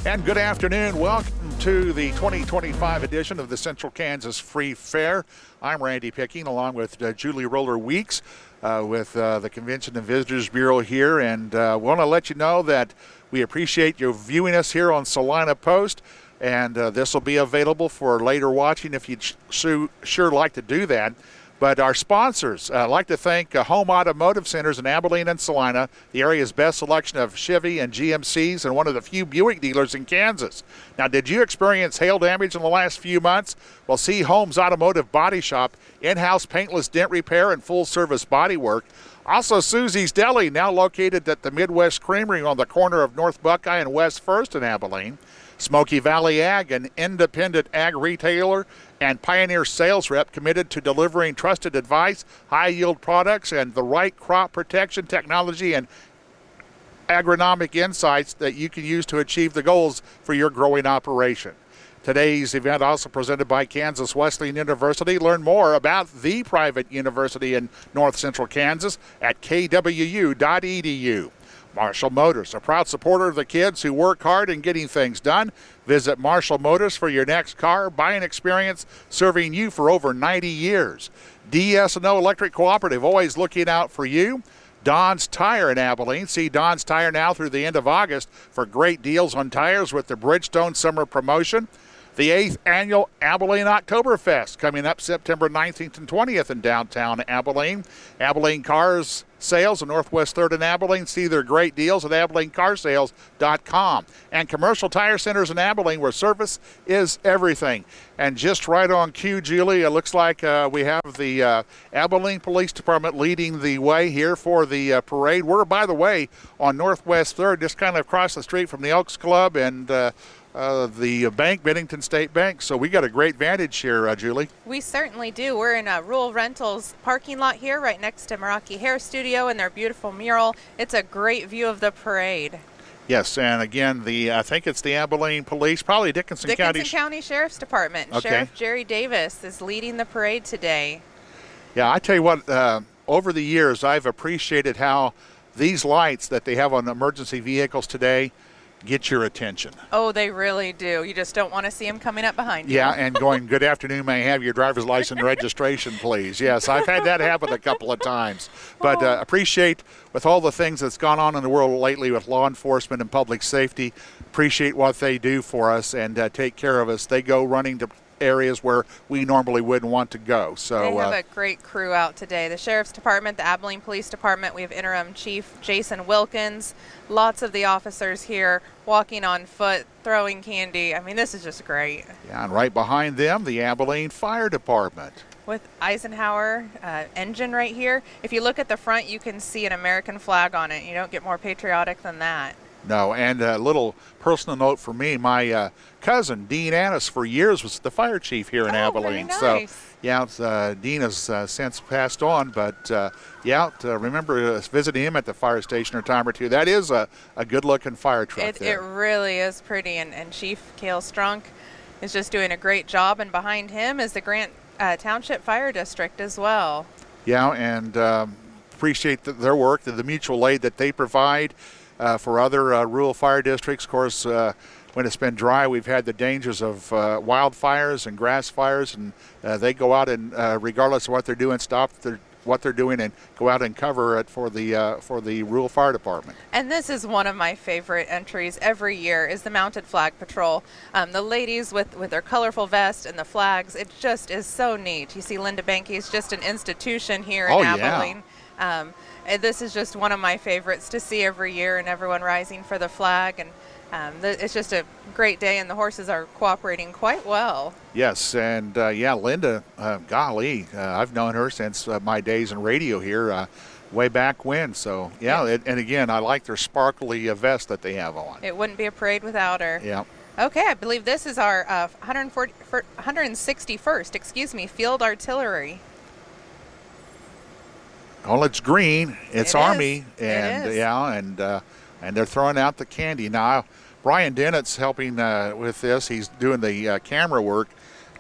And good afternoon. Welcome to the 2025 edition of the Central Kansas Free Fair. I'm Randy Picking along with Julie Roller Weeks with the Convention and Visitors Bureau here. And want to let you know that we appreciate you viewing us here on Salina Post. And this will be available for later watching if you'd sure like to do that. But our sponsors, I'd like to thank Home Automotive Centers in Abilene and Salina, the area's best selection of Chevy and GMCs and one of the few Buick dealers in Kansas. Now, did you experience hail damage in the last few months? Well, see Holmes Automotive Body Shop, in-house paintless dent repair and full-service body work. Also, Susie's Deli, now located at the Midwest Creamery on the corner of North Buckeye and West 1st in Abilene. Smoky Valley Ag, an independent ag retailer and pioneer sales rep committed to delivering trusted advice, high-yield products, and the right crop protection technology and agronomic insights that you can use to achieve the goals for your growing operation. Today's event also presented by Kansas Wesleyan University. Learn more about the private university in North Central Kansas at kwu.edu. Marshall Motors, a proud supporter of the kids who work hard in getting things done. Visit Marshall Motors for your next car buying experience, serving you for over 90 years. DS&O Electric Cooperative, always looking out for you. Don's Tire in Abilene. See Don's Tire now through the end of August for great deals on tires with the Bridgestone Summer Promotion. The 8th Annual Abilene Oktoberfest coming up September 19th and 20th in downtown Abilene. Abilene Cars Sales in Northwest 3rd in Abilene. See their great deals at AbileneCarsales.com. And Commercial Tire Centers in Abilene, where service is everything. And just right on cue, Julie, it looks like we have the Abilene Police Department leading the way here for the parade. We're, by the way, on Northwest 3rd, just kind of across the street from the Elks Club and the bank, Bennington State Bank. So we got a great vantage here, Julie. We certainly do. We're in a Rural Rentals parking lot here right next to Meraki Hair Studio and their beautiful mural. It's a great view of the parade. Yes, and again, I think it's the Abilene Police, probably Dickinson County Sheriff's Department. Okay. Sheriff Jerry Davis is leading the parade today. Yeah, I tell you what, over the years, I've appreciated how these lights that they have on emergency vehicles today get your attention. Oh, they really do. You just don't want to see them coming up behind you. Yeah, and going, good afternoon, may I have your driver's license and registration, please? Yes, I've had that happen a couple of times. But appreciate, with all the things that's gone on in the world lately with law enforcement and public safety, appreciate what they do for us and take care of us. They go running to areas where we normally wouldn't want to go. So they have a great crew out today. The Sheriff's Department, the Abilene Police Department, we have Interim Chief Jason Wilkins, lots of the officers here walking on foot, throwing candy. I mean, this is just great. Yeah, and right behind them, the Abilene Fire Department. With Eisenhower engine right here. If you look at the front, you can see an American flag on it. You don't get more patriotic than that. No, and a little personal note for me, my cousin, Dean Annis, for years was the fire chief here in Abilene. Very nice. So, yeah, Dean has since passed on, but, remember visiting him at the fire station a time or two. That is a good-looking fire truck there. It really is pretty, and Chief Cale Strunk is just doing a great job, and behind him is the Grant Township Fire District as well. Yeah, and appreciate their work, the mutual aid that they provide. For other rural fire districts, of course, when it's been dry, we've had the dangers of wildfires and grass fires, and they go out and, regardless of what they're doing, stop what they're doing and go out and cover it for the rural fire department. And this is one of my favorite entries every year is the Mounted Flag Patrol. The ladies with their colorful vests and the flags, it just is so neat. You see Linda Banky is just an institution here in Abilene. Yeah. This is just one of my favorites to see every year, and everyone rising for the flag. And it's just a great day, and the horses are cooperating quite well. Yes, and Linda, golly, I've known her since my days in radio here, way back when. So, and again, I like their sparkly vest that they have on. It wouldn't be a parade without her. Yeah. Okay, I believe this is our 161st, Field Artillery. Well, it's green. It's Army, and and they're throwing out the candy now. Brian Dennett's helping with this. He's doing the camera work.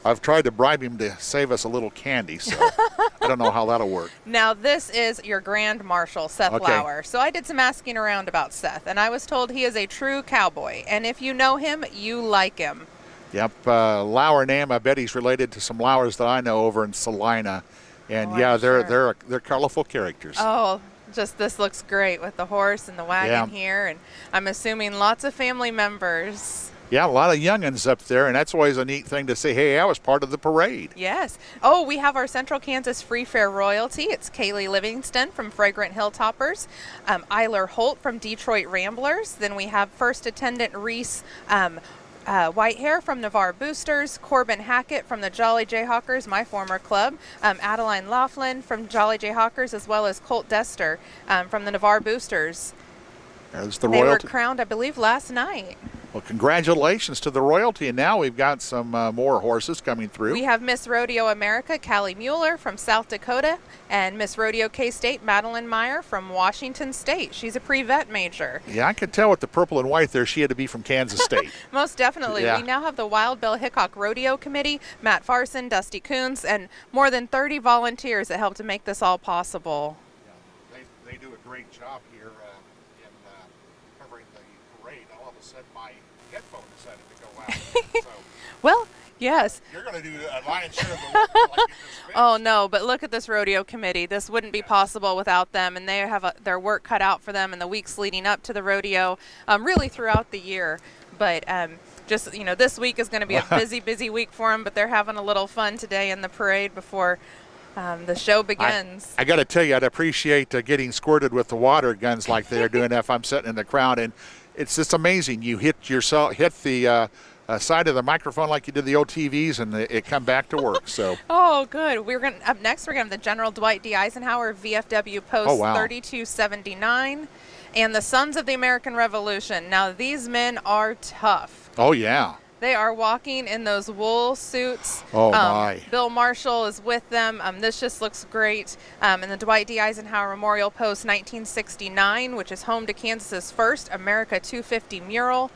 I've tried to bribe him to save us a little candy, so I don't know how that'll work. Now, this is your Grand Marshal, Seth Okay. Lauer. So I did some asking around about Seth, and I was told he is a true cowboy. And if you know him, you like him. Yep, Lauer name. I bet he's related to some Lauers that I know over in Salina, and Oh, yeah, I'm sure. they're colorful characters. Oh, just this looks great with the horse and the wagon Yeah. here, and I'm assuming lots of family members. Yeah, a lot of youngins up there, and that's always a neat thing to say. Hey, I was part of the parade. Yes. Oh, we have our Central Kansas Free Fair royalty. It's Kaylee Livingston from Fragrant Hilltoppers, Eiler Holt from Detroit Ramblers. Then we have First Attendant Reese Whitehair from Navarre Boosters, Corbin Hackett from the Jolly Jayhawkers, my former club, Adeline Laughlin from Jolly Jayhawkers, as well as Colt Dester from the Navarre Boosters. There's the They were royalty. crowned, I believe, last night. Well, congratulations to the royalty, and now we've got some more horses coming through. We have Miss Rodeo America, Callie Mueller from South Dakota, and Miss Rodeo K-State, Madeline Meyer from Washington State. She's a pre-vet major. Yeah, I could tell with the purple and white there, she had to be from Kansas State. Most definitely. Yeah. We now have the Wild Bill Hickok Rodeo Committee, Matt Farson, Dusty Coons, and more than 30 volunteers that helped to make this all possible. They do a great job here in covering the parade. All of a sudden, my headphone decided to go out. So Well, yes. you're going to do a lion's share of the work like you just finished. Oh no, but look at this rodeo committee. This wouldn't be possible without them, and they have their work cut out for them in the weeks leading up to the rodeo, really throughout the year. But just, this week is going to be a busy week for them, but they're having a little fun today in the parade before the show begins. I got to tell you, I'd appreciate getting squirted with the water guns like they're doing if I'm sitting in the crowd. And it's just amazing. You hit the side of the microphone like you did the old TVs, and it come back to work. So Oh, good. Up next, we're going to have the General Dwight D. Eisenhower VFW Post Oh, wow. 3279 and the Sons of the American Revolution. Now, these men are tough. oh yeah, They are walking in those wool suits. Oh, my. Bill Marshall is with them. This just looks great. And the Dwight D. Eisenhower Memorial Post 1969, which is home to Kansas's first America 250 mural.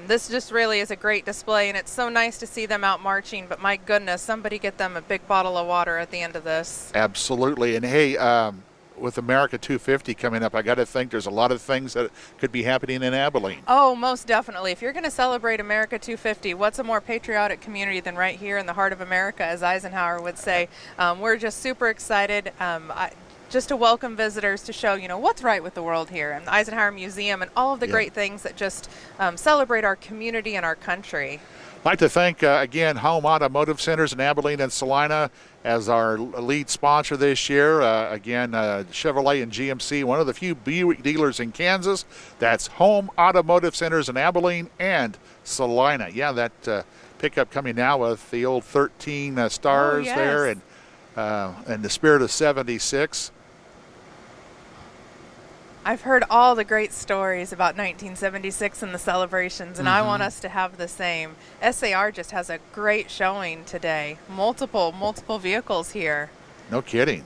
This just really is a great display, and it's so nice to see them out marching. But my goodness, somebody get them a big bottle of water at the end of this. absolutely. And hey, with America 250 coming up, I got to think there's a lot of things that could be happening in Abilene. Oh, most definitely. If you're going to celebrate America 250, what's a more patriotic community than right here in the heart of America, as Eisenhower would say. We're just super excited just to welcome visitors to show, what's right with the world here, and the Eisenhower Museum and all of the Yeah. great things that just celebrate our community and our country. I'd like to thank, again, Home Automotive Centers in Abilene and Salina as our lead sponsor this year. Again, Chevrolet and GMC, one of the few Buick dealers in Kansas. That's Home Automotive Centers in Abilene and Salina. Yeah, that pickup coming now with the old 13 stars yes. there, and the spirit of 76. I've heard all the great stories about 1976 and the celebrations, and I want us to have the same. SAR just has a great showing today. Multiple vehicles here. No kidding.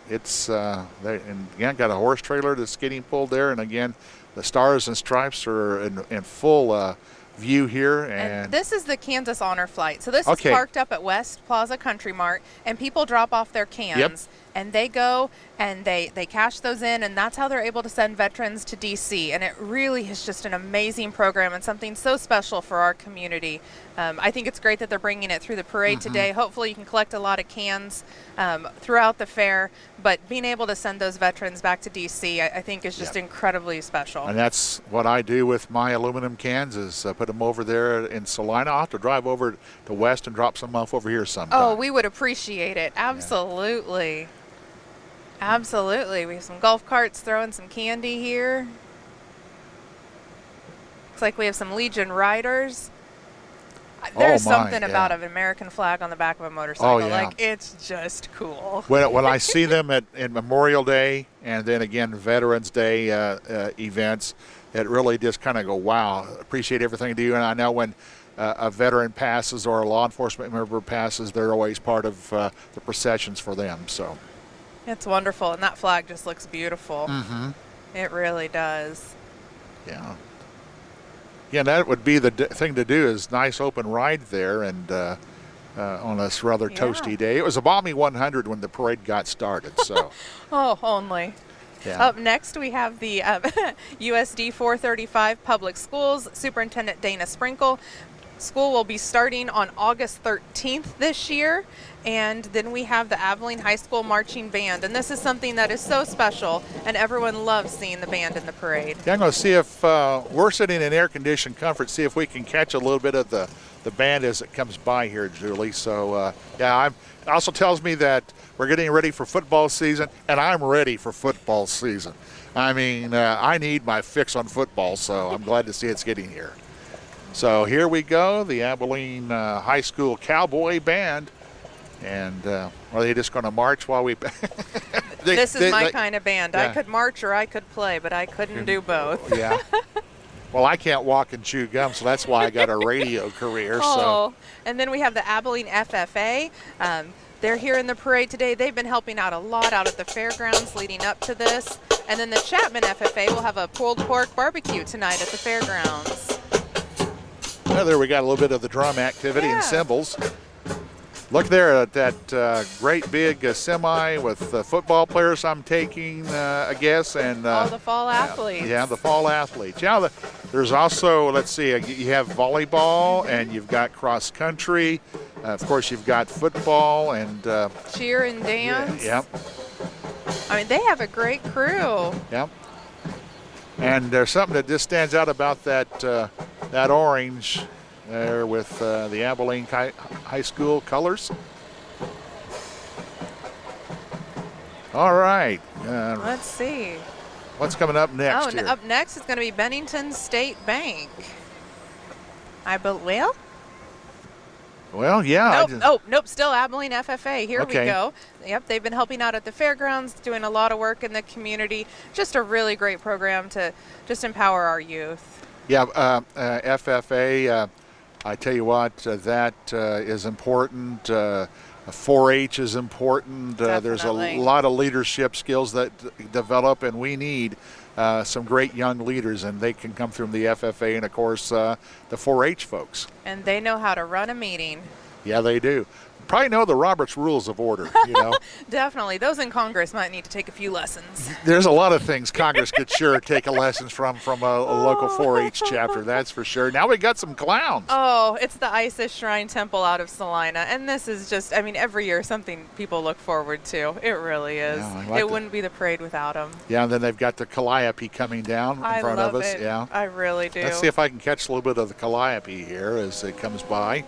It's they, and again, got a horse trailer that's getting pulled there, and again, the stars and stripes are in full view here. And this is the Kansas Honor Flight. So this Okay. is parked up at West Plaza Country Mart, and people drop off their cans. And they go and they cash those in, and that's how they're able to send veterans to D.C. And it really is just an amazing program and something so special for our community. I think it's great that they're bringing it through the parade today. Hopefully you can collect a lot of cans throughout the fair, but being able to send those veterans back to D.C. I think is just incredibly special. And that's what I do with my aluminum cans is put them over there in Salina. I'll have to drive over to West and drop some off over here sometime. Oh, we would appreciate it. Absolutely. Absolutely. We have some golf carts throwing some candy here. Looks like we have some Legion riders. There's my, something yeah. about an American flag on the back of a motorcycle. yeah. Like, it's just cool. When I see them at Memorial Day and then again Veterans Day events, it really just kind of go, wow, appreciate everything you do. And I know when a veteran passes or a law enforcement member passes, they're always part of the processions for them. So It's wonderful, and that flag just looks beautiful. It really does. yeah. Yeah, that would be the thing to do is nice open ride there, and on this rather Yeah. toasty day. It was a balmy 100 when the parade got started. So, Oh, only. yeah. Up next, we have the USD 435 Public Schools, Superintendent Dana Sprinkle. School will be starting on August 13th this year. And then we have the Abilene High School Marching Band. And this is something that is so special, and everyone loves seeing the band in the parade. Yeah, I'm going to see if we're sitting in air-conditioned comfort, see if we can catch a little bit of the band as it comes by here, Julie. So, yeah, it also tells me that we're getting ready for football season, and I'm ready for football season. I mean, I need my fix on football, so I'm glad to see it's getting here. So here we go, the Abilene High School Cowboy Band. And are they just going to march while we... This is my kind of band. Yeah. I could march or I could play, but I couldn't do both. Yeah. Well, I can't walk and chew gum, so that's why I got a radio career. Oh, and then we have the Abilene FFA. They're here in the parade today. They've been helping out a lot out at the fairgrounds leading up to this. And then the Chapman FFA will have a pulled pork barbecue tonight at the fairgrounds. Well, there we got a little bit of the drum activity Yeah. and cymbals. Look there at that great big semi with football players, I'm taking, I guess. And All the fall athletes. Yeah, the fall athletes. Yeah, there's also, let's see, you have volleyball and you've got cross country. Of course, you've got football and Cheer and dance. Yep. I mean, they have a great crew. Yep. And there's something that just stands out about that orange there with the Abilene High School colors. All right. Let's see. What's coming up next here? Up next is going to be Bennington State Bank. Well, yeah. Nope, still Abilene FFA. Here Okay. we go. Yep, they've been helping out at the fairgrounds, doing a lot of work in the community. Just a really great program to just empower our youth. Yeah, FFA, I tell you what, that is important. 4-H is important. There's a Definitely. lot of leadership skills that develop, and we need some great young leaders, and they can come from the FFA and, of course, the 4-H folks. And they know how to run a meeting. Yeah, they do. Probably know the Robert's Rules of Order, you know. Definitely. Those in Congress might need to take a few lessons. There's a lot of things Congress could sure take a lessons from a local 4-H chapter, that's for sure. Now we got some clowns. Oh, it's the Isis Shrine Temple out of Salina. And this is just, I mean, every year something people look forward to. It really is. Yeah, I like it that. wouldn't be the parade without them. Yeah, and then they've got the calliope coming down in I front love of us. it. Yeah. I really do. Let's see if I can catch a little bit of the calliope here as it comes by.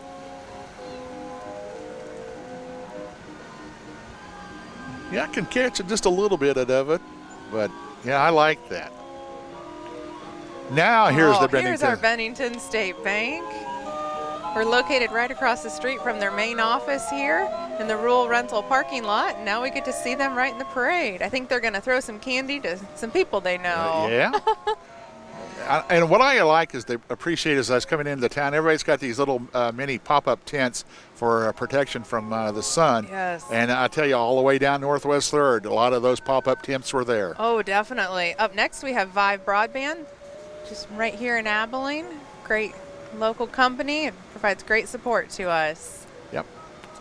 Yeah, I can catch just a little bit of it, but yeah, I like that. Now here's the Bennington. Here's our Bennington State Bank. We're located right across the street from their main office here in the rural rental parking lot. And now we get to see them right in the parade. I think they're going to throw some candy to some people they know. Yeah. And what I like is they appreciate as I was coming into town, everybody's got these little mini pop-up tents for protection from the sun. Yes. And I tell you, all the way down Northwest 3rd, a lot of those pop-up tents were there. Oh, definitely. Up next, we have Vive Broadband, just right here in Abilene. Great local company. It provides great support to us. Yep.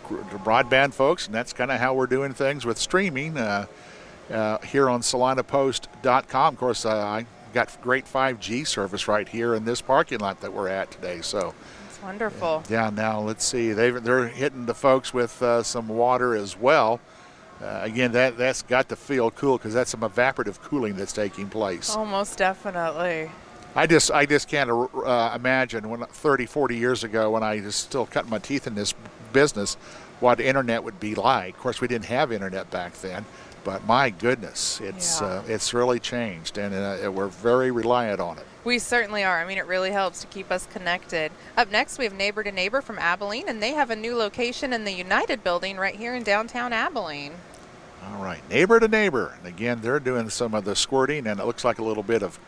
Broadband folks, and that's kind of how we're doing things with streaming here on SalinaPost.com. Of course, I got great 5G service right here in this parking lot that we're at today. So It's wonderful. yeah, now let's see. They're hitting the folks with some water as well. Again, that's got to feel cool because that's some evaporative cooling that's taking place. Oh, most definitely. I just can't imagine when 30, 40 years ago when I was still cutting my teeth in this business what internet would be like. Of course, we didn't have internet back then. But my goodness, it's really changed, and we're very reliant on it. We certainly are. I mean, it really helps to keep us connected. Up next, we have Neighbor to Neighbor from Abilene, and they have a new location in the United Building right here in downtown Abilene. All right, Neighbor to Neighbor. And again, they're doing some of the squirting, and it looks like a little bit of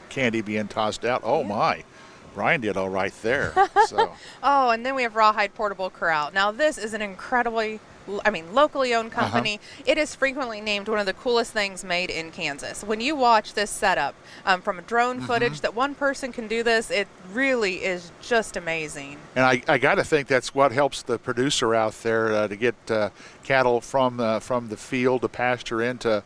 candy being tossed out. Oh, my. Brian did all right there. So. Oh, and then we have Rawhide Portable Corral. Now, this is an incredibly locally owned company. It is frequently named one of the coolest things made in Kansas. When you watch this setup from drone footage that one person can do this, it really is just amazing. And I got to think that's what helps the producer out there to get cattle from the field to pasture into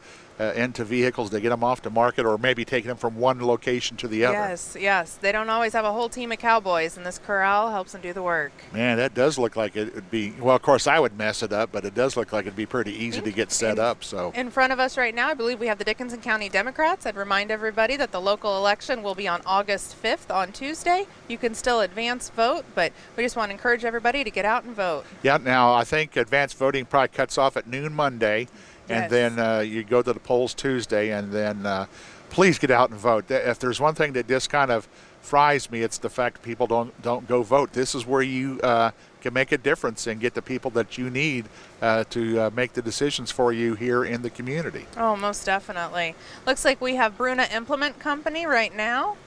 vehicles to get them off to market, or maybe taking them from one location to the other. Yes. They don't always have a whole team of cowboys, and this corral helps them do the work. Man, that does look like it would be, well, of course I would mess it up, but it does look like it'd be pretty easy to get set up. So in front of us right now, I believe we have the Dickinson County Democrats. I'd remind everybody that the local election will be on August 5th on Tuesday. You can still advance vote, but we just want to encourage everybody to get out and vote. Yeah, now I think advance voting probably cuts off at noon Monday. And then you go to the polls Tuesday, and then please get out and vote. If there's one thing that just kind of fries me, it's the fact that people don't go vote. This is where you can make a difference and get the people that you need to make the decisions for you here in the community. Oh, most definitely. Looks like we have Bruna Implement Company right now.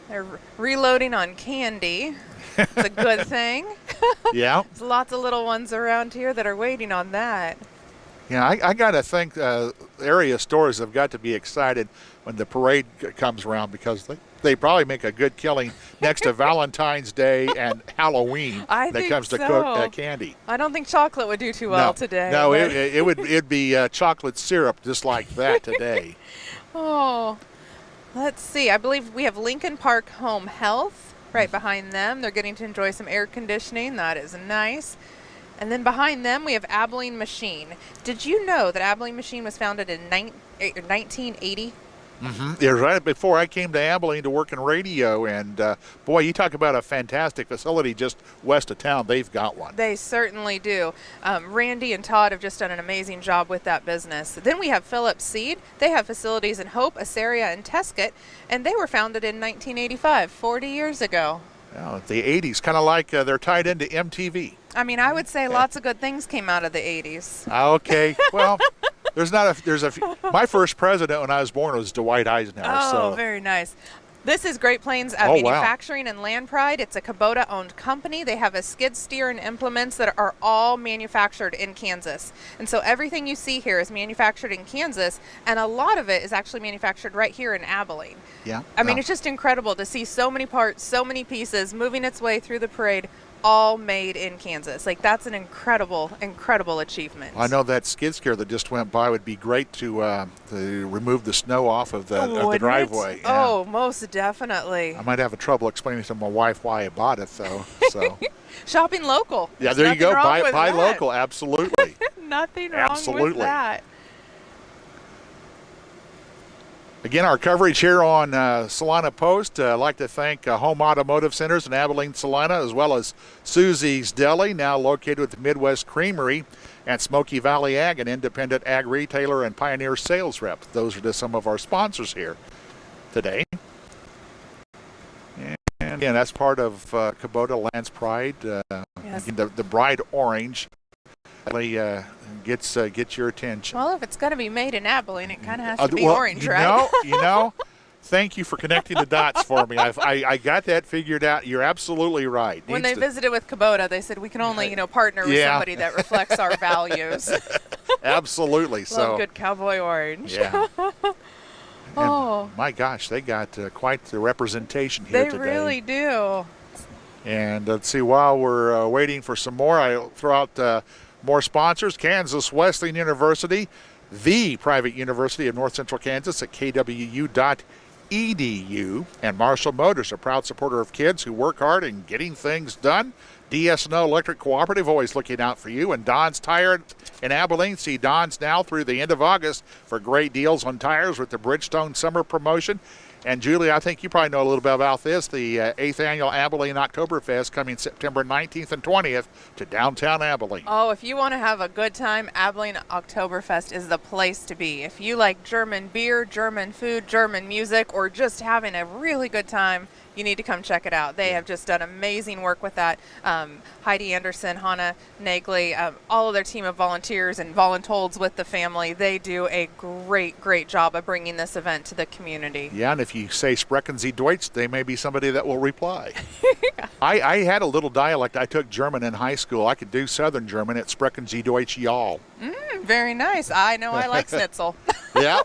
They're reloading on candy. It's a good thing. Yeah. There's lots of little ones around here that are waiting on that. Yeah, I got to think area stores have got to be excited when the parade comes around, because they probably make a good killing next to Valentine's Day and Halloween when it comes to cook candy. I don't think chocolate would do too well today. No, it'd be chocolate syrup just like that today. Oh, let's see. I believe we have Lincoln Park Home Health right behind them. They're getting to enjoy some air conditioning. That is nice. And then behind them, we have Abilene Machine. Did you know that Abilene Machine was founded in 1980? It was right before I came to Abilene to work in radio. And, boy, you talk about a fantastic facility just west of town. They've got one. They certainly do. Randy and Todd have just done an amazing job with that business. Then we have Phillips Seed. They have facilities in Hope, Assaria, and Tescott. And they were founded in 1985, 40 years ago. Well, the 80s, kind of like they're tied into MTV. I mean, I would say lots of good things came out of the 80s. Okay, well, my first president when I was born was Dwight Eisenhower. Oh, very nice. This is Great Plains Manufacturing and Land Pride. It's a Kubota-owned company. They have a skid steer and implements that are all manufactured in Kansas. And so everything you see here is manufactured in Kansas, and a lot of it is actually manufactured right here in Abilene. Yeah. I mean, it's just incredible to see so many parts, so many pieces moving its way through the parade, all made in Kansas. Like, that's an incredible achievement. I know that skid steer that just went by would be great to remove the snow off of the driveway. Yeah. Oh, most definitely. I might have trouble explaining to my wife why I bought it, though. So shopping local. Yeah, there you go. Buy local. Absolutely. Nothing wrong with that. Again, our coverage here on Salina Post. I'd like to thank Home Automotive Centers in Abilene, Salina, as well as Susie's Deli, now located with the Midwest Creamery, and Smoky Valley Ag, an independent ag retailer and pioneer sales rep. Those are just some of our sponsors here today. And again, that's part of Kubota Land's Pride. Yes. The bright orange really gets your attention. Well, if it's going to be made in Abilene, it kind of has to be orange, right? Thank you for connecting the dots for me. I got that figured out. You're absolutely right. When they visited with Kubota, they said we can only partner with somebody that reflects our values. Absolutely. Love good cowboy orange. Yeah. Oh, my gosh, they got quite the representation here today. They really do. And let's see, while we're waiting for some more, I'll throw out more sponsors. Kansas Wesleyan University, the private university of North Central Kansas at kwu.edu. And Marshall Motors, a proud supporter of kids who work hard in getting things done. DS&O Electric Cooperative, always looking out for you. And Don's Tire in Abilene. See Don's now through the end of August for great deals on tires with the Bridgestone Summer Promotion. And Julie, I think you probably know a little bit about this. The 8th Annual Abilene Oktoberfest coming September 19th and 20th to downtown Abilene. Oh, if you want to have a good time, Abilene Oktoberfest is the place to be. If you like German beer, German food, German music, or just having a really good time, you need to come check it out. They have just done amazing work with that. Heidi Anderson, Hannah Nagley, all of their team of volunteers and voluntold with the family, they do a great job of bringing this event to the community. Yeah, and if you say Sprechen Sie Deutsch, they may be somebody that will reply. I had a little dialect. I took German in high school. I could do Southern German at Sprechen Sie Deutsch, y'all. Very nice. I know I like schnitzel. Yeah.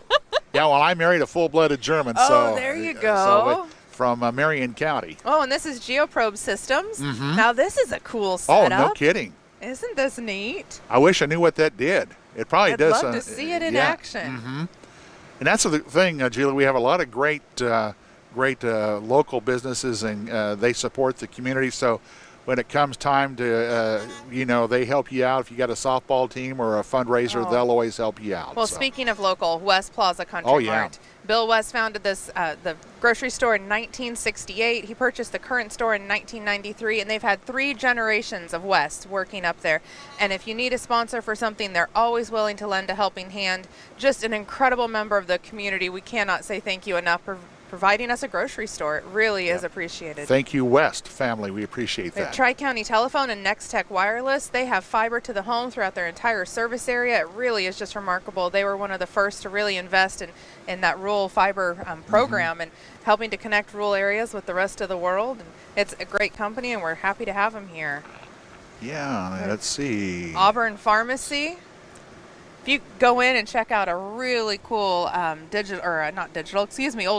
Yeah, well, I married a full-blooded German. Oh, there you go. From Marion County. Oh, and this is Geoprobe Systems. Mm-hmm. Now, this is a cool Oh, setup. no kidding. Isn't this neat? I wish I knew what that did. It probably I'd does. love to see it in yeah. action. Mm-hmm. And that's the thing, Julie. We have a lot of great local businesses, and they support the community. So when it comes time to, they help you out. If you got a softball team or a fundraiser, they'll always help you out. Well, speaking of local, West Plaza Country Mart. Bill West founded this the grocery store in 1968. He purchased the current store in 1993, and they've had 3 generations of West working up there. And if you need a sponsor for something, they're always willing to lend a helping hand. Just an incredible member of the community. We cannot say thank you enough for providing us a grocery store. It really is appreciated. Thank you, West family. We appreciate that. Tri-County Telephone and Next Tech Wireless, they have fiber to the home throughout their entire service area. It really is just remarkable. They were one of the first to really invest in that rural fiber program and helping to connect rural areas with the rest of the world. And it's a great company, and we're happy to have them here. Yeah, let's see. Auburn Pharmacy. If you go in and check out a really cool old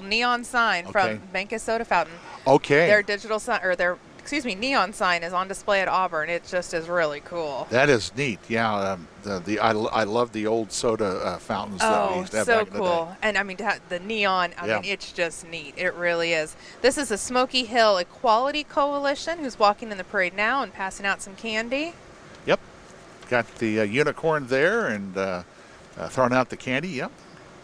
neon sign from Bankus Soda Fountain. Okay. Their digital sign, or their neon sign is on display at Auburn. It just is really cool. That is neat. Yeah, I love the old soda fountains that we used to have back in the day. So cool. And I mean, the neon, I mean, it's just neat. It really is. This is the Smoky Hill Equality Coalition, who's walking in the parade now and passing out some candy. Yep. Got the unicorn there and throwing out the candy. Yep.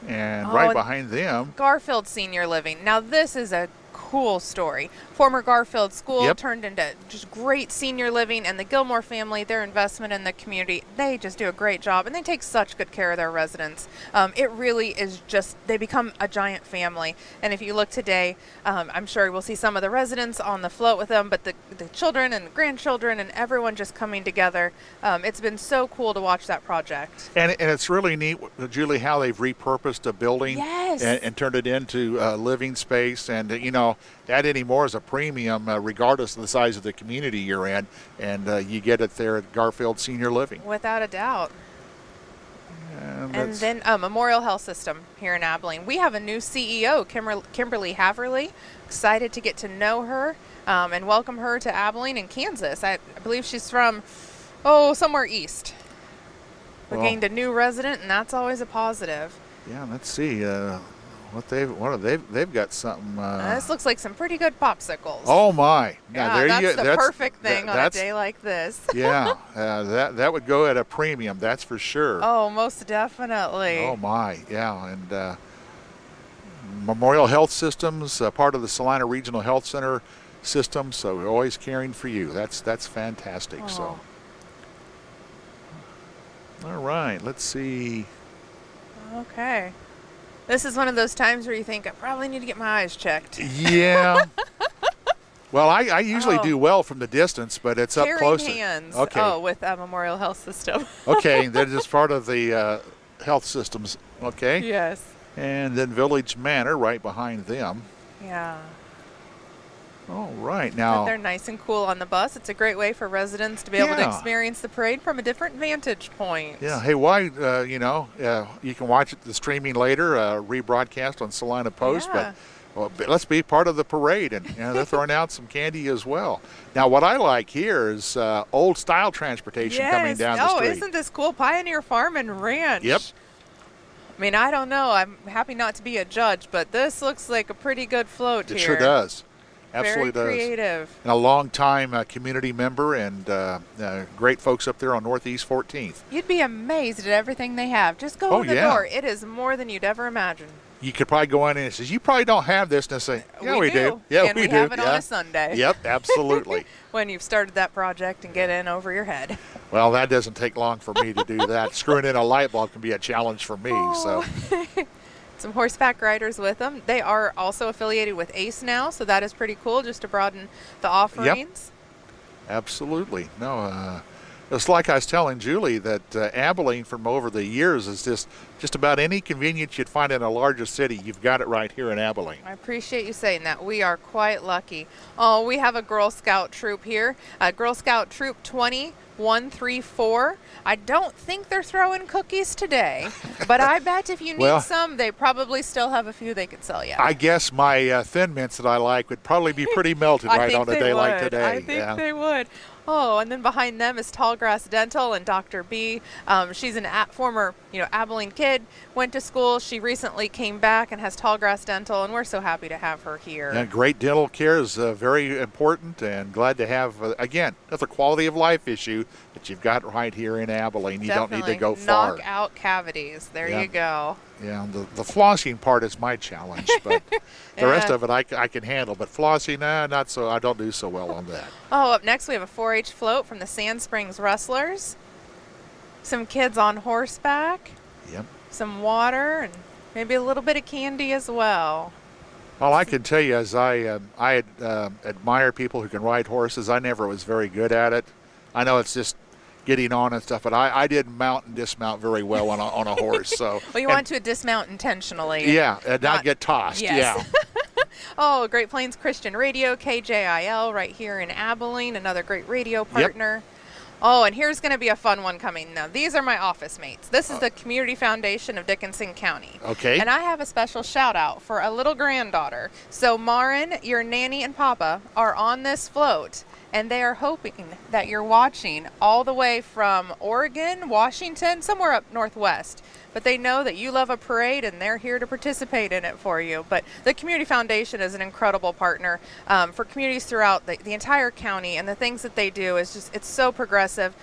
And right behind them, Garfield Senior Living. Now, this is a cool story. Former Garfield School turned into just great senior living, and the Gilmore family, their investment in the community, they just do a great job, and they take such good care of their residents. It really is just, they become a giant family. And if you look today, I'm sure we'll see some of the residents on the float with them, but the children and the grandchildren and everyone just coming together. It's been so cool to watch that project. And it's really neat, Julie, how they've repurposed a building and turned it into living space. And, that anymore is a premium regardless of the size of the community you're in. And you get it there at Garfield Senior Living. Without a doubt. And then Memorial Health System here in Abilene. We have a new CEO, Kimberly Haverly. Excited to get to know her and welcome her to Abilene in Kansas. I believe she's from, somewhere east. We gained a new resident, and that's always a positive. Yeah, let's see. They've got something. This looks like some pretty good popsicles. Oh my! Now, that's the perfect thing on a day like this. Yeah, that would go at a premium. That's for sure. Oh, most definitely. Oh my! Yeah, and Memorial Health Systems, part of the Salina Regional Health Center system. So we're always caring for you. That's fantastic. Oh. So. All right. Let's see. Okay. This is one of those times where you think, I probably need to get my eyes checked. Yeah. Well, I usually do well from the distance, but it's up close. Hands. Okay. Oh, with Memorial Health System. Okay, they're just part of the health systems. Okay. Yes. And then Village Manor right behind them. Yeah. All right. Now, they're nice and cool on the bus. It's a great way for residents to be able to experience the parade from a different vantage point. Yeah. Hey, why? You can watch it the streaming later, rebroadcast on Salina Post. But let's be part of the parade, and they're throwing out some candy as well. Now, what I like here is old style transportation coming down the street. Oh, isn't this cool? Pioneer Farm and Ranch. Yep. I mean, I don't know. I'm happy not to be a judge, but this looks like a pretty good float here. It sure does. Absolutely Very creative. And a long-time community member and great folks up there on Northeast 14th. You'd be amazed at everything they have. Just go in the door. It is more than you'd ever imagine. You could probably go in and say, you probably don't have this. And say, yeah, we do. Yeah, and we do. Have it on a Sunday. Yep, absolutely. When you've started that project and get in over your head. Well, that doesn't take long for me to do that. Screwing in a light bulb can be a challenge for me. So. some horseback riders with them. They are also affiliated with ACE now, so that is pretty cool just to broaden the offerings. Absolutely. No, it's like I was telling Julie that Abilene from over the years is just about any convenience you'd find in a larger city, you've got it right here in Abilene. I appreciate you saying that. We are quite lucky. Oh, we have a Girl Scout troop here. Girl Scout Troop 20134. I don't think they're throwing cookies today, but I bet if you need Well, some, they probably still have a few they could sell you. I guess my Thin Mints that I like would probably be pretty melted I right think on a they day like would. today. I think they would. Oh, and then behind them is Tallgrass Dental and Dr. B. She's an former, Abilene kid, went to school. She recently came back and has Tallgrass Dental, and we're so happy to have her here. Yeah, great dental care is very important, and glad to have, again, that's a quality of life issue that you've got right here in Abilene. You don't need to go far. Knock out cavities. There you go. Yeah, the flossing part is my challenge, but the rest of it I can handle. But flossing, not so. I don't do so well on that. Oh, up next we have a 4-H float from the Sand Springs Rustlers. Some kids on horseback. Yep. Some water and maybe a little bit of candy as well. All I can tell you is I admire people who can ride horses. I never was very good at it. I know it's just getting on and stuff, but I did mount and dismount very well on a horse. So well, you want to dismount intentionally. Yeah, and not get tossed. Yes. Yeah. Oh, Great Plains Christian Radio, KJIL, right here in Abilene, another great radio partner. Oh, and here's going to be a fun one coming. Now, these are my office mates. This is the Community Foundation of Dickinson County. Okay. And I have a special shout out for a little granddaughter. So, Marin, your nanny and papa are on this float, and they are hoping that you're watching all the way from Oregon, Washington, somewhere up northwest. But they know that you love a parade, and they're here to participate in it for you. But the Community Foundation is an incredible partner for communities throughout the entire county, and the things that they do is just, it's so progressive.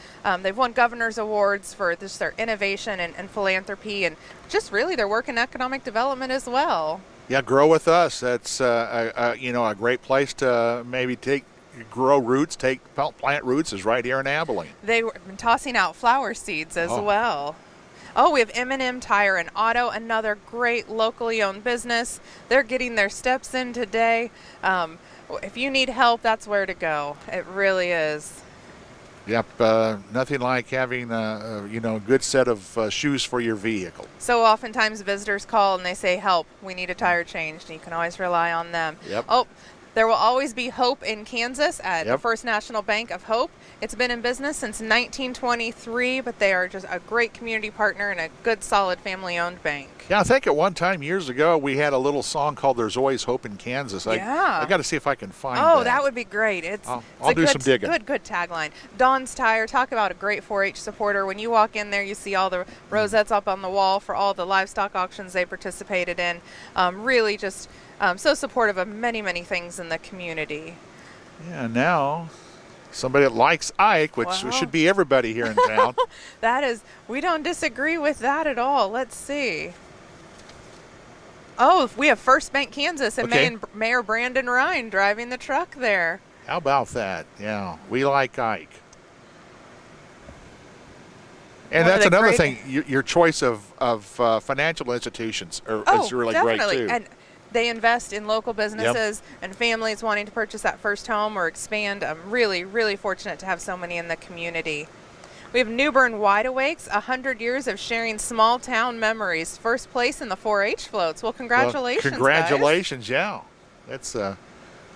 They've won governor's awards for just their innovation and philanthropy, and just really their work in economic development as well. Yeah, grow with us. That's a great place to maybe grow roots, plant roots is right here in Abilene. They've been tossing out flower seeds as well. Oh, we have M&M Tire and Auto, another great locally owned business. They're getting their steps in today. If you need help, that's where to go. It really is. Yep, nothing like having a good set of shoes for your vehicle. So oftentimes visitors call and they say, help, we need a tire changed, and you can always rely on them. Yep. Oh, there will always be Hope in Kansas at the First National Bank of Hope. It's been in business since 1923, but they are just a great community partner and a good, solid, family-owned bank. Yeah, I think at one time years ago we had a little song called "There's Always Hope in Kansas." I got to see if I can find that. Oh, that would be great. I'll do some digging. Good tagline. Don's Tire, talk about a great 4-H supporter. When you walk in there, you see all the rosettes up on the wall for all the livestock auctions they participated in. Really just so supportive of many, many things in the community. Yeah, now somebody that likes Ike, which should be everybody here in town. We don't disagree with that at all. Let's see. Oh, we have First Bank Kansas and Mayor Brandon Ryan driving the truck there. How about that? Yeah, we like Ike. And that's another thing, your choice of financial institutions is really definitely. great, too. And they invest in local businesses and families wanting to purchase that first home or expand. I'm really, really fortunate to have so many in the community. We have Newbern Wide Awakes, 100 years of sharing small town memories. First place in the 4-H floats. Well, congratulations, congratulations, yeah. That's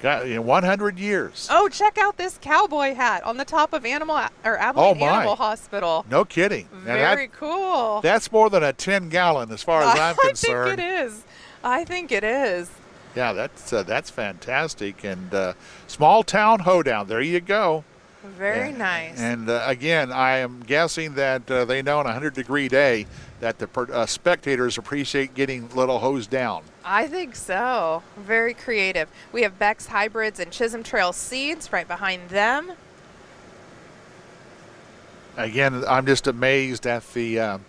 got 100 years. Oh, check out this cowboy hat on the top of Abilene Animal Hospital. No kidding. Very cool. That's more than a 10-gallon as far as I'm concerned. I think it is. I think it is. Yeah, that's fantastic. And small town hoedown. There you go. Very nice. And again, I am guessing that they know on a 100-degree day that the spectators appreciate getting little hosed down. I think so. Very creative. We have Beck's Hybrids and Chisholm Trail Seeds right behind them. Again, I'm just amazed at the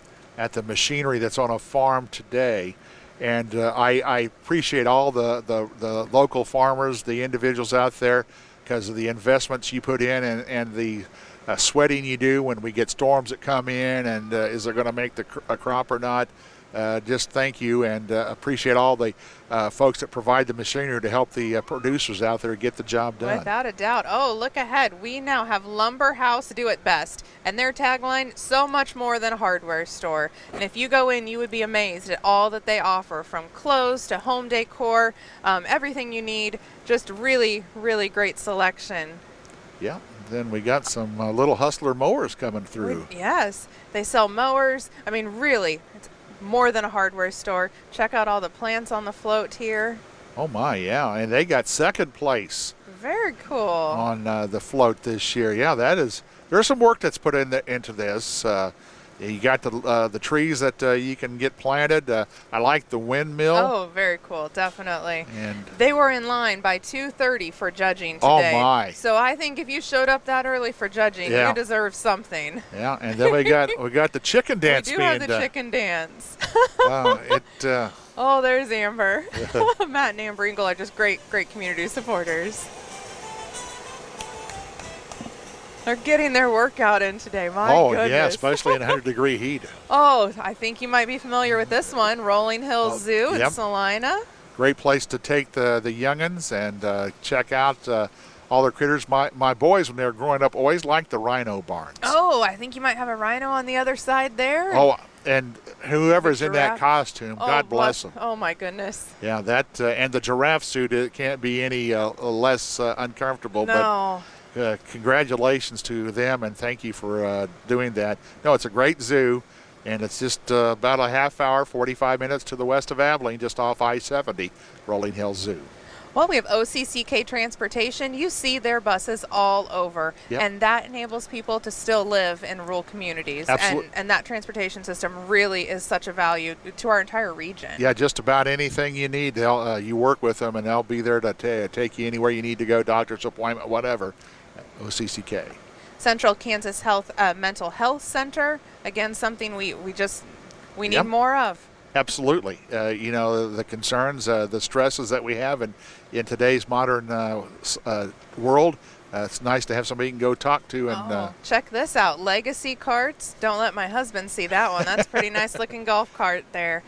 machinery that's on a farm today. And I appreciate all the local farmers, the individuals out there, because of the investments you put in and the sweating you do when we get storms that come in, and is it going to make a crop or not. just thank you and appreciate all the folks that provide the machinery to help the producers out there get the job done. Without a doubt. Oh, look ahead. We now have Lumber House Do It Best. And their tagline, so much more than a hardware store. And if you go in, you would be amazed at all that they offer, from clothes to home decor, everything you need. Just really, really great selection. Yeah. Then we got some little Hustler mowers coming through. Yes. They sell mowers. I mean, really, it's more than a hardware store. Check out all the plants on the float here. Oh my, yeah, and they got second place. Very cool. On the float this year. Yeah, there's some work that's put into this. You got the trees that you can get planted. I like the windmill. Oh, very cool, definitely. And they were in line by 2:30 for judging oh today. my! So I think if you showed up that early for judging, yeah, you deserve something. Yeah, and then we got the chicken dance. We do have the chicken dance. Oh, there's Amber. Matt and Amber Engel are just great community supporters. They're getting their workout in today. My goodness. Yeah, especially in 100-degree heat. Oh, I think you might be familiar with this one, Rolling Hills Zoo in Salina. Great place to take the youngins and check out all their critters. My boys, when they were growing up, always liked the rhino barns. Oh, I think you might have a rhino on the other side there. Oh, and whoever's in that costume, God bless them. Oh, my goodness. Yeah, that and the giraffe suit, it can't be any less uncomfortable. No. But congratulations to them, and thank you for doing that. No, it's a great zoo, and it's just about a half hour, 45 minutes to the west of Abilene, just off I-70, Rolling Hills Zoo. Well, we have OCCK Transportation. You see their buses all over, and that enables people to still live in rural communities. Absolutely. And that transportation system really is such a value to our entire region. Yeah, just about anything you need, you work with them, and they'll be there to take you anywhere you need to go, doctor's appointment, whatever. OCCK. Central Kansas Mental Health Center, again, something we need more of. Absolutely. The concerns, the stresses that we have in today's modern world, it's nice to have somebody you can go talk to. And check this out, Legacy Carts. Don't let my husband see that one. That's a pretty nice looking golf cart there.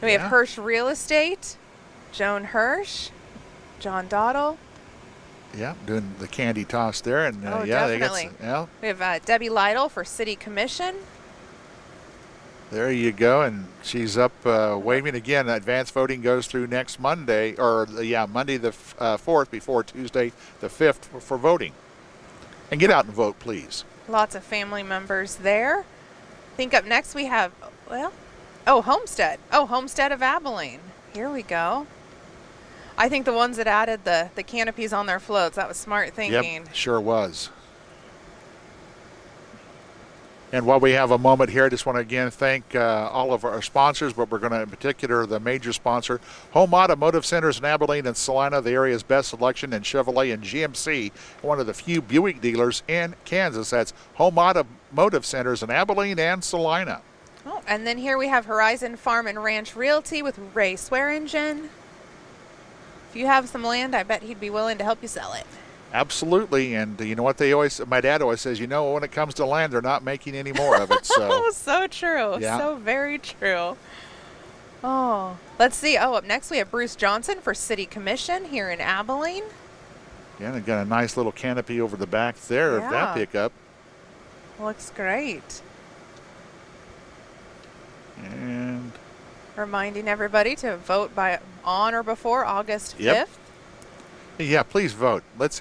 We have Hirsch Real Estate, Joan Hirsch, John Dottle. Yeah, doing the candy toss there. And definitely. We have Debbie Lytle for City Commission. There you go, and she's up waving again. Advanced voting goes through next Monday, Monday the 4th before Tuesday the 5th for voting. And get out and vote, please. Lots of family members there. I think up next we have, Homestead. Oh, Homestead of Abilene. Here we go. I think the ones that added the canopies on their floats, that was smart thinking. Yep, sure was. And while we have a moment here, I just want to again thank all of our sponsors, but we're going to, in particular, the major sponsor, Home Automotive Centers in Abilene and Salina, the area's best selection in Chevrolet and GMC, one of the few Buick dealers in Kansas. That's Home Automotive Centers in Abilene and Salina. Oh, and then here we have Horizon Farm and Ranch Realty with Ray Swearingen. If you have some land, I bet he'd be willing to help you sell it. Absolutely, and you know what my dad always says, when it comes to land, they're not making any more of it. So, so true. Yeah. So very true. Oh, let's see. Oh, up next we have Bruce Johnson for City Commission here in Abilene. Yeah, they've got a nice little canopy over the back there of that pickup. Looks great. And reminding everybody to vote on or before August 5th. Yeah, please vote. Let's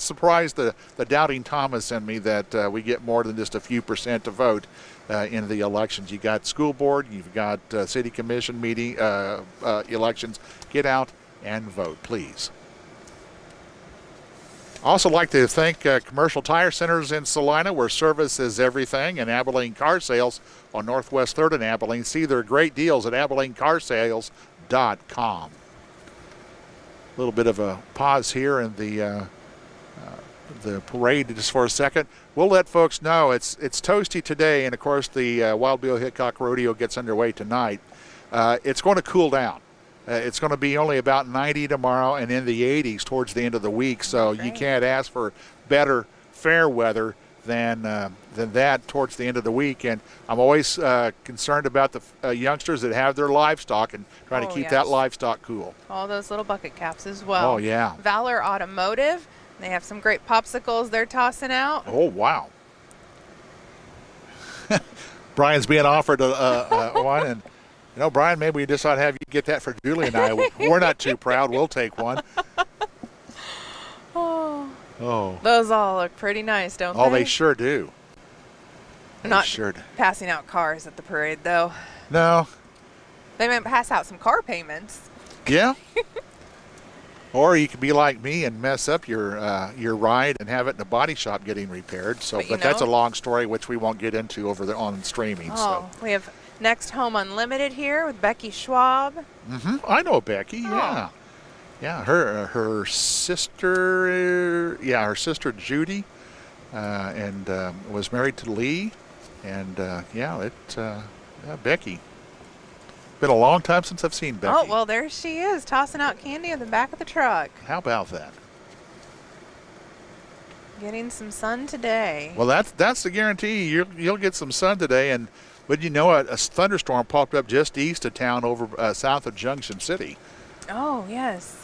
surprise the doubting Thomas and me that we get more than just a few percent to vote in the elections. You got school board, you've got city commission meeting elections. Get out and vote, please. Also like to thank Commercial Tire Centers in Salina, where service is everything, and Abilene Car Sales on Northwest 3rd in Abilene. See their great deals at AbileneCarsales.com. A little bit of a pause here in the parade just for a second. We'll let folks know it's toasty today, and of course the Wild Bill Hickok Rodeo gets underway tonight. It's going to cool down. It's going to be only about 90 tomorrow and in the 80s towards the end of the week, so you can't ask for better fair weather than that towards the end of the week. And I'm always concerned about the youngsters that have their livestock and trying to keep that livestock cool. All those little bucket caps as well. Oh, yeah. Valor Automotive. They have some great popsicles they're tossing out. Oh, wow. Brian's being offered one, and Brian, maybe we just ought to have you get that for Julie and I. We're not too proud. We'll take one. Oh. Those all look pretty nice, don't they? Oh, they sure do. They're not passing out cars at the parade, though. No. They might pass out some car payments. Yeah. Or you could be like me and mess up your ride and have it in a body shop getting repaired. So, but that's a long story, which we won't get into over there on streaming. We have Next Home Unlimited here with Becky Schwab. Mm-hmm. I know Becky. Yeah. Yeah, her sister, Judy, and was married to Lee, and Becky. Been a long time since I've seen Becky. Oh, well, there she is, tossing out candy in the back of the truck. How about that? Getting some sun today. Well, that's the guarantee. You'll get some sun today, and wouldn't you know it, a thunderstorm popped up just east of town over south of Junction City. Oh, yes.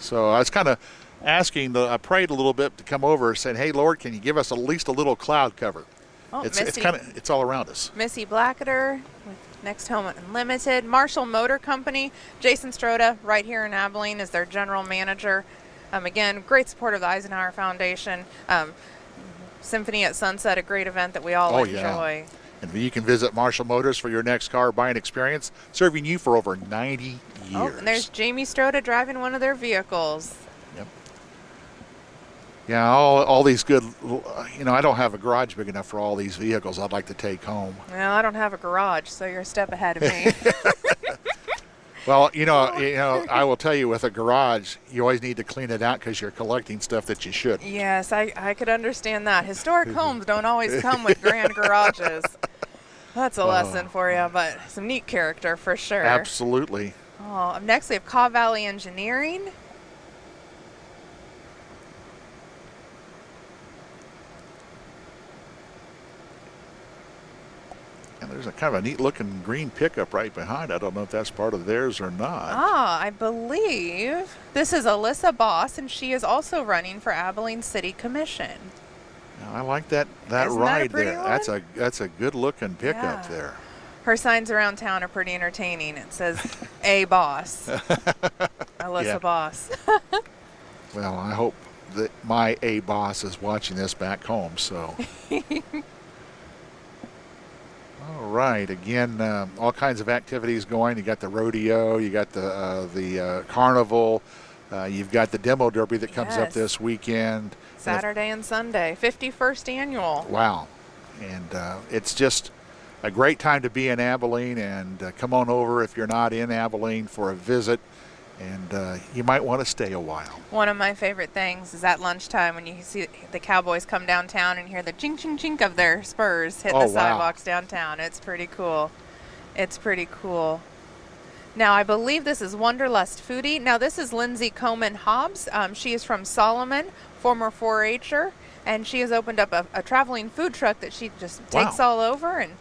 So I was kind of I prayed a little bit to come over and said, hey, Lord, can you give us at least a little cloud cover? Oh, it's all around us. Missy Blackader with Next Home Unlimited. Marshall Motor Company. Jason Stroda right here in Abilene is their general manager. Again, great support of the Eisenhower Foundation. Symphony at Sunset, a great event that we all enjoy. Yeah. And you can visit Marshall Motors for your next car buying experience, serving you for over 90 years. Oh, and there's Jamie Stroda driving one of their vehicles. Yep. Yeah, all these good, I don't have a garage big enough for all these vehicles I'd like to take home. Well, I don't have a garage, so you're a step ahead of me. Well, I will tell you, with a garage, you always need to clean it out because you're collecting stuff that you shouldn't. Yes, I could understand that. Historic homes don't always come with grand garages. That's a lesson for you, but some neat character for sure. Absolutely. Oh, up next we have Caw Valley Engineering. And there's a kind of a neat looking green pickup right behind. I don't know if that's part of theirs or not. I believe this is Alyssa Boss, and she is also running for Abilene City Commission. I like that ride there. That's a good looking pickup there. Her signs around town are pretty entertaining. It says A Boss. Alyssa Boss. Well, I hope that my A Boss is watching this back home, so. All right, again, all kinds of activities going. You got the rodeo, you got the carnival, you've got the demo derby that comes up this weekend. Saturday and Sunday, 51st annual. Wow, and it's just a great time to be in Abilene, and come on over if you're not in Abilene for a visit, and you might want to stay a while. One of my favorite things is at lunchtime when you see the cowboys come downtown and hear the chink, chink, chink of their spurs hit the sidewalks downtown. It's pretty cool. It's pretty cool. Now, I believe this is Wanderlust Foodie. Now, this is Lindsay Coman Hobbs. She is from Solomon, former 4-H'er, and she has opened up a traveling food truck that she just takes all over and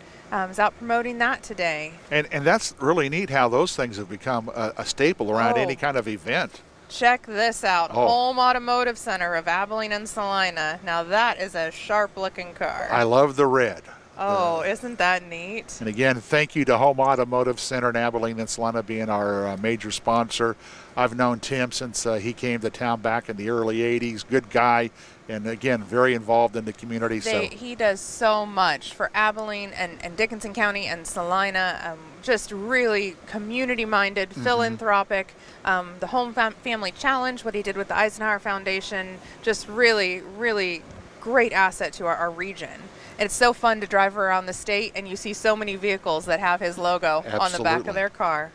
is out promoting that today. And that's really neat how those things have become a staple around any kind of event. Check this out. Home Automotive Center of Abilene and Salina. Now, that is a sharp-looking car. I love the red. Oh, isn't that neat? And again, thank you to Home Automotive Center in Abilene and Salina being our major sponsor. I've known Tim since he came to town back in the early 80s. Good guy, and again, very involved in the community. He does so much for Abilene and Dickinson County and Salina. Just really community-minded, philanthropic. The Home Family Challenge, what he did with the Eisenhower Foundation, just really, really great asset to our region. It's so fun to drive around the state, and you see so many vehicles that have his logo on the back of their car.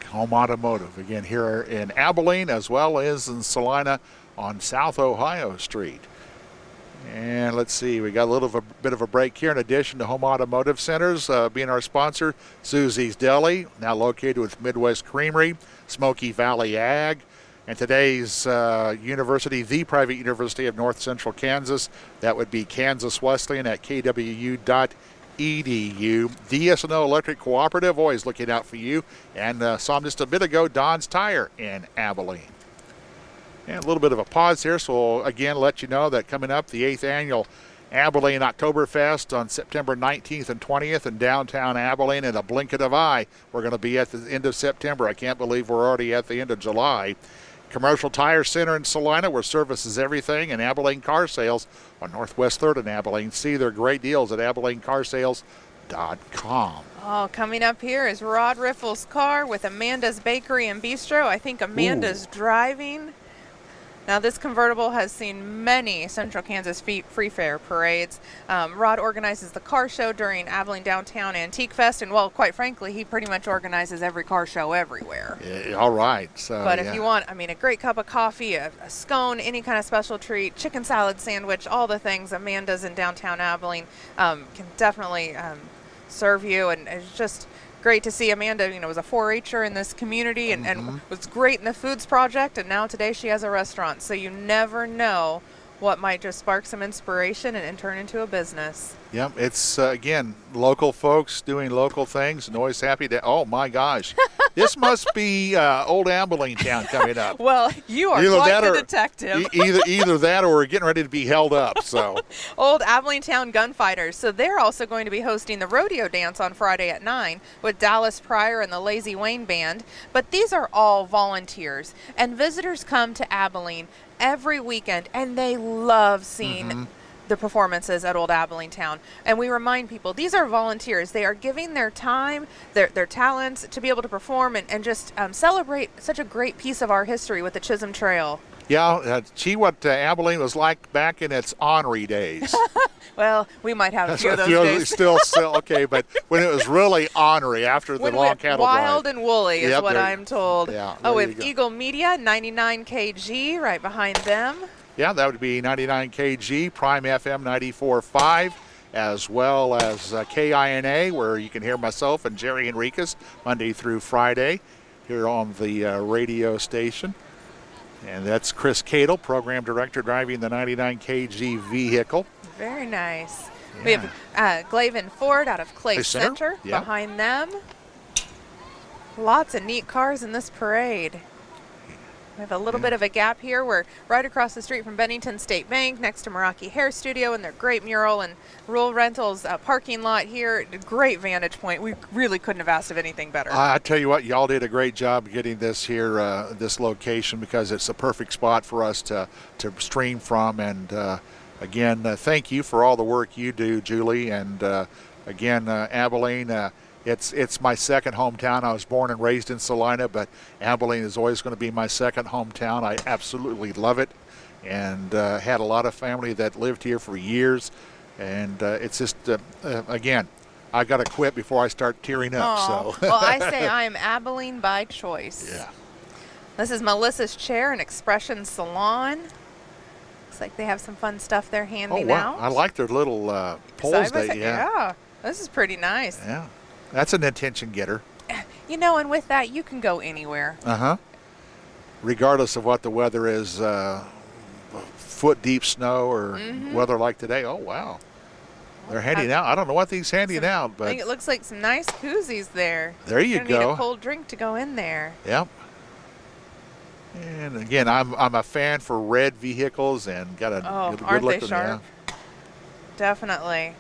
Home Automotive, again, here in Abilene as well as in Salina on South Ohio Street. And let's see, we got a little bit of a break here. In addition to Home Automotive Centers being our sponsor, Susie's Deli, now located with Midwest Creamery, Smoky Valley Ag, And today's university, the private University of North Central Kansas, that would be Kansas Wesleyan at kwu.edu. DS&O Electric Cooperative, always looking out for you. And saw him just a bit ago, Don's Tire in Abilene. And a little bit of a pause here, so we'll again let you know that coming up, the 8th annual Abilene Oktoberfest on September 19th and 20th in downtown Abilene. In a blink of an eye, we're going to be at the end of September. I can't believe we're already at the end of July. Commercial Tire Center in Salina, where service is everything, and Abilene Car Sales on Northwest 3rd in Abilene. See their great deals at AbileneCarsales.com. Oh, coming up here is Rod Riffle's car with Amanda's Bakery and Bistro. I think Amanda's driving. Now, this convertible has seen many Central Kansas Free Fair parades. Rod organizes the car show during Abilene Downtown Antique Fest, and, well, quite frankly, he pretty much organizes every car show everywhere. Yeah, all right. So, but if you want, a great cup of coffee, a scone, any kind of special treat, chicken salad sandwich, all the things Amanda's in downtown Abilene can definitely serve you, and it's just great to see Amanda, was a 4-H'er in this community and was great in the Foods Project, and now today she has a restaurant. So you never know what might just spark some inspiration and turn into a business. Yep, it's, again, local folks doing local things and always happy to, oh my gosh, this must be old Abilene town coming up. Well, you are quite the detective. Either that or we're getting ready to be held up, so. Old Abilene Town Gunfighters. So they're also going to be hosting the rodeo dance on Friday at 9 with Dallas Pryor and the Lazy Wayne Band. But these are all volunteers, and visitors come to Abilene every weekend, and they love seeing the performances at Old Abilene Town. And we remind people, these are volunteers. They are giving their time, their talents to be able to perform and just celebrate such a great piece of our history with the Chisholm Trail. Yeah, see what Abilene was like back in its ornery days. Well, we might have a few of those days. Still, okay, but when it was really ornery after the long cattle drive. Wild and woolly is what I'm told. Yeah, with Eagle Media, 99 kg right behind them. Yeah, that would be 99 kg, Prime FM 94.5, as well as KINA, where you can hear myself and Jerry Enriquez Monday through Friday here on the radio station. And that's Chris Cadle, program director, driving the 99 kg vehicle. Very nice. Yeah. We have Glavin Ford out of Clay Center yeah. behind them. Lots of neat cars in this parade. We have a little bit of a gap here. We're right across the street from Bennington State Bank, next to Meraki Hair Studio and their great mural, and Rural Rentals parking lot here. Great vantage point. We really couldn't have asked of anything better. I tell you what, y'all did a great job getting this here, this location, because it's a perfect spot for us to stream from. And again, thank you for all the work you do, Julie. And again, Abilene. It's my second hometown. I was born and raised in Salina, but Abilene is always going to be my second hometown. I absolutely love it, and had a lot of family that lived here for years. And it's just, again, I got to quit before I start tearing up. So. Well, I say I am Abilene by choice. Yeah. This is Melissa's Chair and Expression Salon. Looks like they have some fun stuff they're handing out. I like their little poles. Yeah, this is pretty nice. Yeah. That's an attention getter. And with that, you can go anywhere. Regardless of what the weather is, foot deep snow or weather like today. Oh, wow. They're handing out. I don't know what these handing out, but I think it looks like some nice koozies there. There you go. Need a cold drink to go in there. Yep. And again, I'm a fan for red vehicles and got a good look at them. Sharp? Definitely.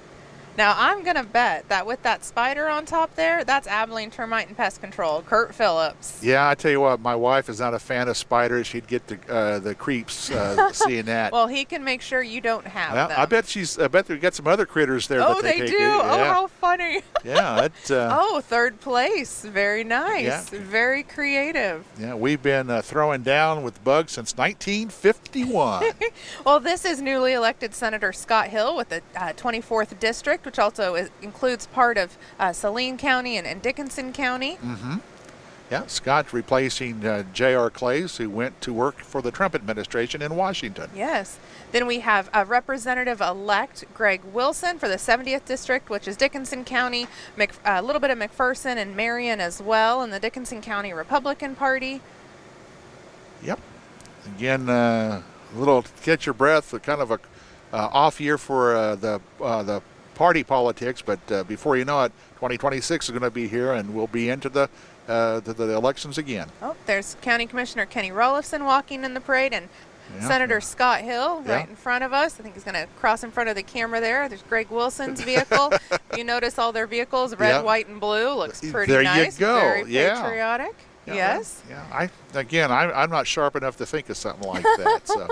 Now, I'm going to bet that with that spider on top there, that's Abilene Termite and Pest Control, Kurt Phillips. Yeah, I tell you what, my wife is not a fan of spiders. She'd get the creeps seeing that. Well, he can make sure you don't have them. I bet they got some other critters there. Oh, that they take do? Yeah. Oh, how funny. Yeah. Third place. Very nice. Yeah. Very creative. Yeah, we've been throwing down with bugs since 1951. Well, this is newly elected Senator Scott Hill with the 24th District, which also includes part of Saline County and Dickinson County. Yeah, Scott's replacing J.R. Clays, who went to work for the Trump administration in Washington. Yes. Then we have Representative-elect Greg Wilson for the 70th District, which is Dickinson County, a little bit of McPherson and Marion as well in the Dickinson County Republican Party. Yep. Again, a little catch your breath, kind of a off year for the party politics, but before you know it, 2026 is going to be here, and we'll be into the elections again. Oh, there's County Commissioner Kenny Rollifson walking in the parade, and Yeah. Senator Scott Hill right in front of us. I think he's going to cross in front of the camera there. There's Greg Wilson's vehicle. You notice all their vehicles, red, Yeah. white, and blue. Looks pretty There you nice. go. Very Yeah. patriotic. Yeah, Yes. Yeah. I'm not sharp enough to think of something like that. So.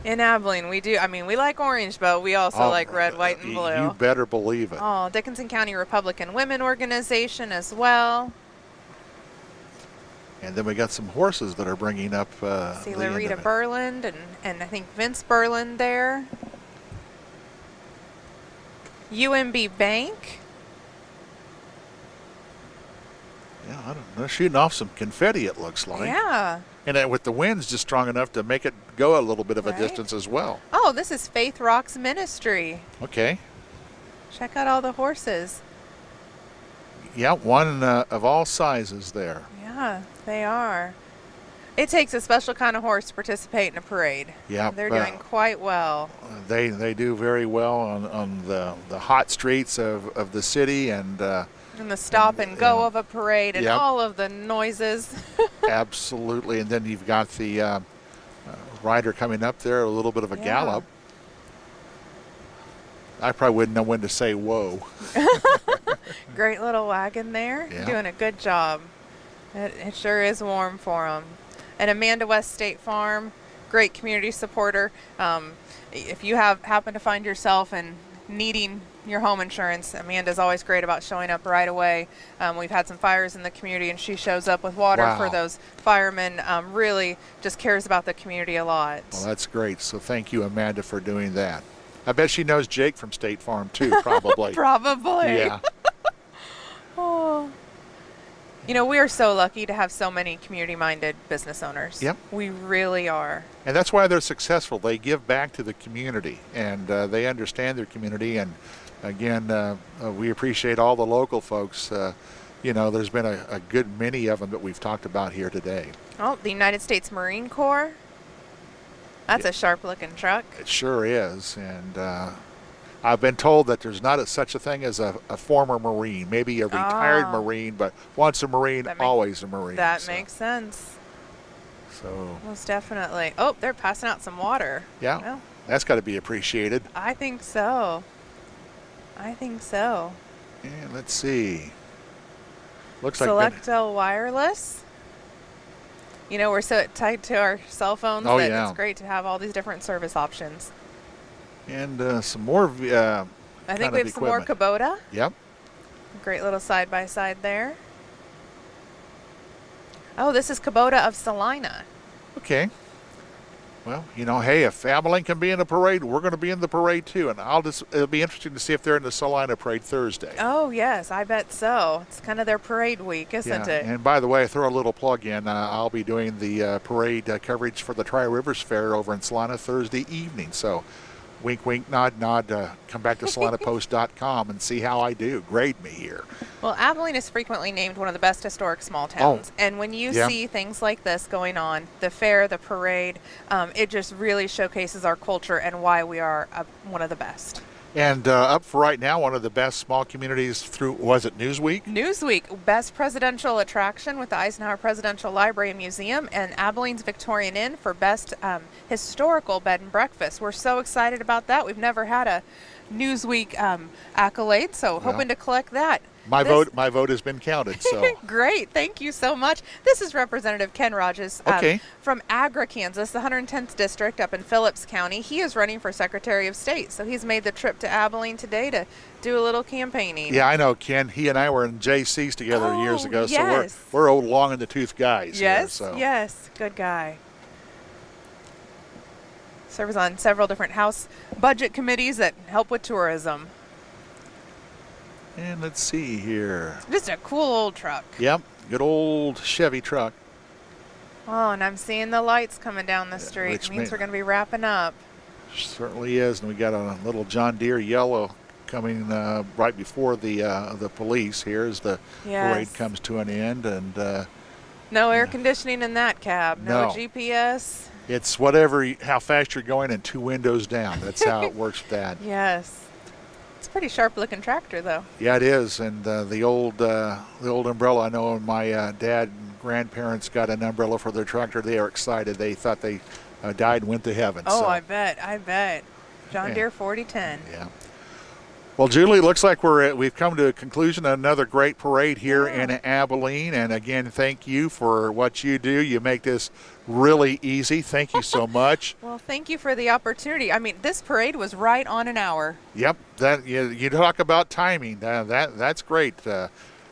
In Abilene, we do. I mean, we like orange, but we also like red, white, and blue. You better believe it. Oh, Dickinson County Republican Women Organization as well. And then we got some horses that are bringing up. See the Larita end of it. Berland and I think Vince Berland there. UMB Bank. Yeah, I don't know. Shooting off some confetti, it looks like. Yeah. And with the winds just strong enough to make it go a little bit of a Right. distance as well. Oh, this is Faith Rocks Ministry. Okay. Check out all the horses. Yeah, one of all sizes there. Yeah, they are. It takes a special kind of horse to participate in a parade. Yeah, They're doing quite well. They do very well on the hot streets of the city, and And the stop and go Yeah. of a parade and Yep. all of the noises. absolutely. And then you've got the rider coming up there, a little bit of a Yeah. gallop. I probably wouldn't know when to say whoa. Great little wagon there. Yeah. Doing a good job. It sure is warm for them. And Amanda West State Farm, great community supporter. If you happen to find yourself in needing your home insurance, Amanda's always great about showing up right away. We've had some fires in the community, and she shows up with water Wow. for those firemen. Really just cares about the community a lot. Well, that's great. So thank you, Amanda, for doing that. I bet she knows Jake from State Farm, too, probably. Probably. Yeah. Oh. You know, we are so lucky to have so many community-minded business owners. Yep. We really are. And that's why they're successful. They give back to the community, and they understand their community. And again, we appreciate all the local folks. There's been a good many of them that we've talked about here today. Oh, the United States Marine Corps. That's a sharp-looking truck. It sure is. And I've been told that there's not such a thing as a former Marine, maybe a retired Oh. Marine, but once a Marine, That always a Marine. That So- makes sense. So, Most definitely. Oh, they're passing out some water. yeah, Well, that's got to be appreciated. I think so. I think so. And let's see. Looks like Selectel Wireless. You know, we're so tied to our cell phones Oh, that yeah. it's great to have all these different service options. and some more. I think kind we of have some more equipment. Kubota. Yep. Great little side-by-side there. Oh, this is Kubota of Salina. Okay. Well, hey, if Abilene can be in the parade, we're going to be in the parade too. And it'll be interesting to see if they're in the Salina parade Thursday. Oh, yes, I bet so. It's kind of their parade week, isn't it? And by the way, throw a little plug in. I'll be doing the parade coverage for the Tri-Rivers Fair over in Salina Thursday evening. So, wink, wink, nod, nod. Come back to salinapost.com and see how I do. Grade me here. Well, Abilene is frequently named one of the best historic small towns. And when you yeah. see things like this going on, the fair, the parade, it just really showcases our culture and why we are one of the best. And up for right now, one of the best small communities through, was it Newsweek? Newsweek, best presidential attraction with the Eisenhower Presidential Library and Museum, and Abilene's Victorian Inn for best historical bed and breakfast. We're so excited about that. We've never had a Newsweek accolade, so hoping to collect that. My vote has been counted. So Great, thank you so much. This is Representative Ken Rogers from Agra, Kansas, the 110th district up in Phillips County. He is running for Secretary of State, so he's made the trip to Abilene today to do a little campaigning. yeah, I know Ken. He and I were in JC's together years ago, yes. so we're old, long in the tooth guys. Yes, here, so. yes, good guy. Serves on several different House budget committees that help with tourism. And let's see here. Just a cool old truck. Yep, good old Chevy truck. Oh, and I'm seeing the lights coming down the street. which It means may- we're going to be wrapping up. Certainly is, and we got a little John Deere yellow coming right before the police here as the Yes. parade comes to an end, and No air conditioning in that cab. No, No. GPS. It's how fast you're going and 2 windows down. That's how it works with that. Yes. It's a pretty sharp looking tractor though. Yeah, it is. And the old umbrella, I know my dad and grandparents got an umbrella for their tractor. They are excited. They thought they died and went to heaven. Oh, so. I bet. John Deere 4010. Yeah. Well, Julie, looks like we've come to a conclusion of another great parade here in Abilene. And again, thank you for what you do. You make this really easy. Thank you so much. Well, thank you for the opportunity. I mean, this parade was right on an hour. Yep. That you talk about timing. That's great.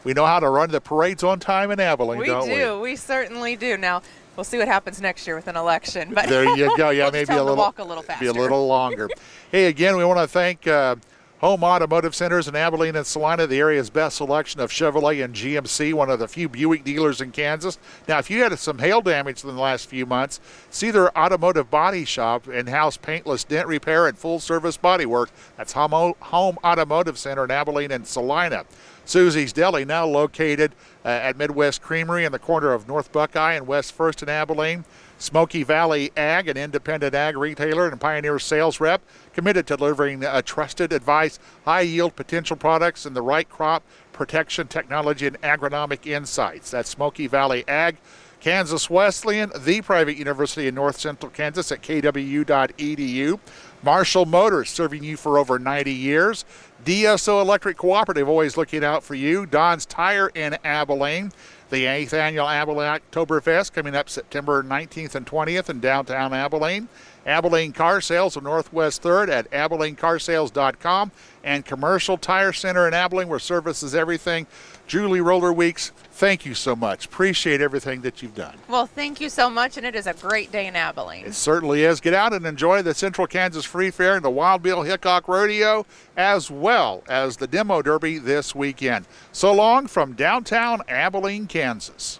We know how to run the parades on time in Abilene, don't we? We do. We certainly do. Now, we'll see what happens next year with an election. But there you go. Yeah, we'll maybe tell them to walk a little faster. Be a little longer. Hey, again, we want to thank Home Automotive Centers in Abilene and Salina, the area's best selection of Chevrolet and GMC, one of the few Buick dealers in Kansas. Now, if you had some hail damage in the last few months, see their automotive body shop, in-house paintless dent repair and full-service body work. That's Home Automotive Center in Abilene and Salina. Susie's Deli, now located at Midwest Creamery in the corner of North Buckeye and West First in Abilene. Smoky Valley Ag, an independent ag retailer and pioneer sales rep, committed to delivering trusted advice, high-yield potential products, and the right crop protection technology and agronomic insights. That's Smoky Valley Ag. Kansas Wesleyan, the private university in north central Kansas at kwu.edu. Marshall Motors, serving you for over 90 years. DSO Electric Cooperative, always looking out for you. Don's Tire in Abilene. The 8th annual Abilene Oktoberfest coming up September 19th and 20th in downtown Abilene. Abilene Car Sales on Northwest 3rd at AbileneCarsales.com. And Commercial Tire Center in Abilene, where service is everything. Julie Roller Weeks, thank you so much. Appreciate everything that you've done. Well, thank you so much, and it is a great day in Abilene. It certainly is. Get out and enjoy the Central Kansas Free Fair and the Wild Bill Hickok Rodeo, as well as the Demo Derby this weekend. So long from downtown Abilene, Kansas.